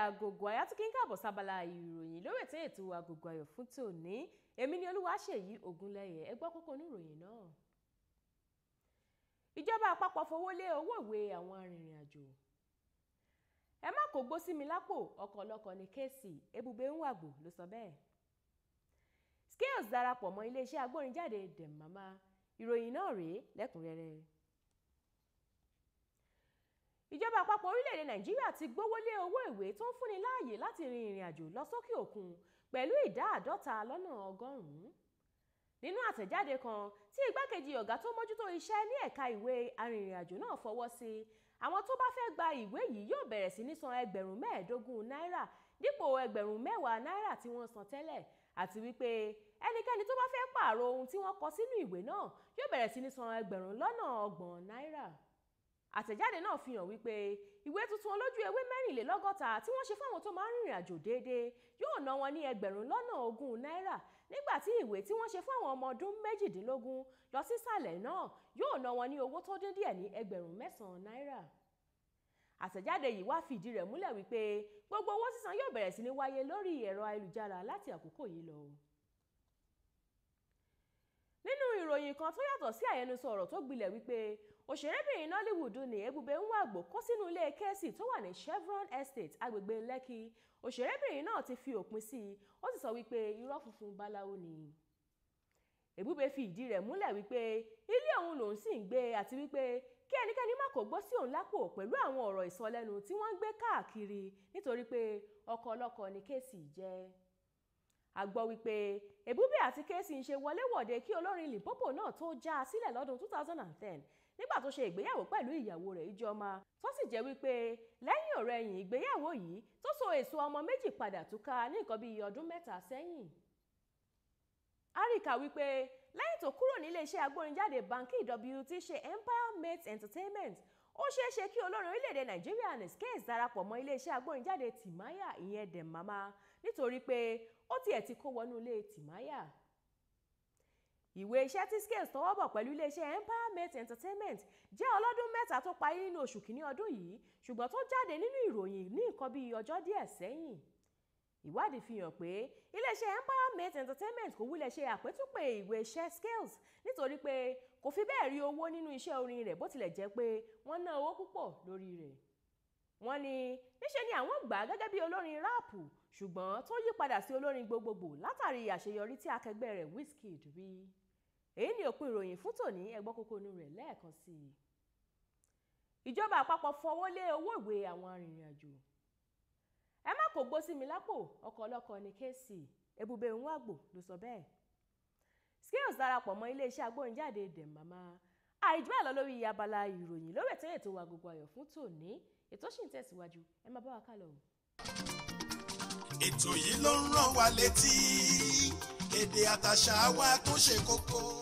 Agogo Ayo tí kí n káàbọ̀ sábàlá ìròyìn lórí ètò Agogo Ayo fún tòní. Èmi ni Olúwaṣèyí Ògúnlẹ́yẹ. Ẹ gbọ́ kókó oníròyìn náà. Ìjọba àpapọ̀ fowó lé owó ìwé àwọn arìnrìn-àjò. Ẹ má kó gbó sí mi lápò, ọkọ̀ ọlọ́kọ̀ ní KCEE, EBUBE NWAGBO ló sọ bẹ́ẹ̀. SKALES darapọ̀ mọ́ iléeṣẹ́ agbórinjáde Dẹ̀màmá. Ìròyìn náà rèé lẹ́kùnrẹ́rẹ́. Ìjọba àpapọ̀ orílẹ̀-èdè Nàìjíríà ti gbówó lé owó ìwé tó ń fúnni láàyè láti rin ìrìn àjò lọ sókè òkun pẹ̀lú ìdá 50% nínú àtẹ̀jáde kan tí igbákejì ọ̀gá tó mójútó iṣẹ́ ní ẹ̀ka ìwé arìnrìn-àjò náà fọwọ́ sí. Àwọn tó bá fẹ́ gba ìwé yìí yóò bẹ̀rẹ̀ sí ní san $15,000 dípò $10,000 tí wọ́n san tẹ́lẹ̀, àti wípé ẹnikẹ́ni tó bá fẹ́ pààrọ̀ ohun tí wọ́n kọ sínú ìwé náà yóò bẹ̀rẹ̀ sí ní san $30,000. Àtẹ̀jáde náà fi hàn wípé ìwé tuntun olójú ewé 64 tí wọ́n ṣe fáwọn tó máa ń rìnrìn àjò déédéé yóò ná wọn ní $20,000 nígbà tí ìwé tí wọ́n ṣe fún àwọn ọmọ ọdún 18 lọ sísàlẹ̀ náà yóò ná wọn ní owó tó dín díẹ̀ ní $9,000. Àtẹ̀jáde yìí wá fìdí rẹ̀ múlẹ̀ wípé gbogbo owó sísan yóò bẹ̀rẹ̀ sí ní wáyé lórí ẹ̀rọ ayélujára láti àkókò yìí lọ. Nínú ìròyìn kan tó yàtọ̀ sí àyẹnusọ ọ̀rọ̀ tó gbilẹ̀ wípé òṣèrébìnrin Nollywood ní EBUBE NWAGBO kó sínú ilé KCEE tó wà ní Chevron Estate agbègbè Lekki, òṣèrébìnrin náà ti fi òpin sí i, ó sì sọ wípé irọ́ funfun báláwo ni. EBUBE fi ìdí rẹ̀ múlẹ̀ wípé ilé òun lòun sì ń gbé, àti wípé kí ẹnikẹ́ni má kó gbó sí òun lápò pẹ̀lú àwọn ọ̀rọ̀ ìsọlẹ́nu tí wọ́n ń gbé káàkiri nítorí pé ọkọ̀ ọlọ́kọ̀ ní KCEE jẹ́. A gbọ́ wípé EBUBE àti KCEE ń ṣe wọléwọ̀de kí olórin Limpopo náà tó já a sílẹ̀ lọ́dún 2010 nígbà tó ṣe ìgbéyàwó pẹ̀lú ìyàwó rẹ̀ Ijoma, tó sì jẹ́ wípé lẹ́yìn ọ̀rẹ̀yìn ìgbéyàwó yìí tó so èso ọmọ méjì padà túká ní nǹkan bíi ọdún 3 sẹ́yìn. A rí kà wípé lẹ́yìn tó kúrò nílé iṣẹ́ agbórinjáde Banky W tí ṣe Empire Mates Entertainment, ó ṣeé ṣe kí olórin orílẹ̀-èdè Nàìjíríà ní SKALES darapọ̀ mọ́ iléeṣẹ́ agbórinjáde Timaya ìyẹn Dẹ̀màmá nítorí pé ó tiẹ̀ ti kó wọnú ilé Timaya. Ìwé iṣẹ́ tí SKALES tọwọ́ bọ̀ pẹ̀lú iléeṣẹ́ Empire Mates Entertainment jẹ́ ọlọ́dún 3 tó parí nínú oṣù kìíní ọdún yìí, ṣùgbọ́n tó jáde nínú ìròyìn ní nǹkan bíi ọjọ́ díẹ̀ sẹ́yìn. Ìwádìí fi hàn pé iléeṣẹ́ Empire Mates Entertainment kò wúlẹ̀ ṣe àpétúpè ìwé iṣẹ́ SKALES nítorí pé kò fi bẹ́ẹ̀ rí owó nínú iṣẹ́ orin rẹ̀, bó tilẹ̀ jẹ́ pé wọ́n ná owó púpọ̀ lórí rẹ̀. Wọ́n ní níṣe ni àwọn gbà á gẹ́gẹ́ bí olórin ráàpù, ṣùgbọ́n tó yí padà sí olórin gbogbogbò látàrí àṣeyọrí tí akẹgbẹ́ rẹ̀ Wizkid rí. Èyí ni òpin ìròyìn fún tòní. Ẹ gbọ́ kókó inú rẹ̀ lẹ́ẹ̀kan sí i. Ìjọba àpapọ̀ fọwọ́ lé owó ìwé àwọn arìnrìn-àjò. Ẹ má kó gbó sí mi lápò, ọkọ̀ ọlọ́kọ̀ ní KCEE, EBUBE NWAGBO ló sọ bẹ́ẹ̀. SKALES darapọ̀ mọ́ iléeṣẹ́ agbórinjáde Dẹ̀màmá. Àìjù bẹ́ẹ̀ lọ lórí abala ìròyìn lórí ètò Agogo Ayo fún tòní. Ètò ṣì ń tẹ̀síwájú, ẹ má bá wa kálọ. Ètò yìí ló ń rán wa létí èdè àtàṣà wa tó ṣe kókó.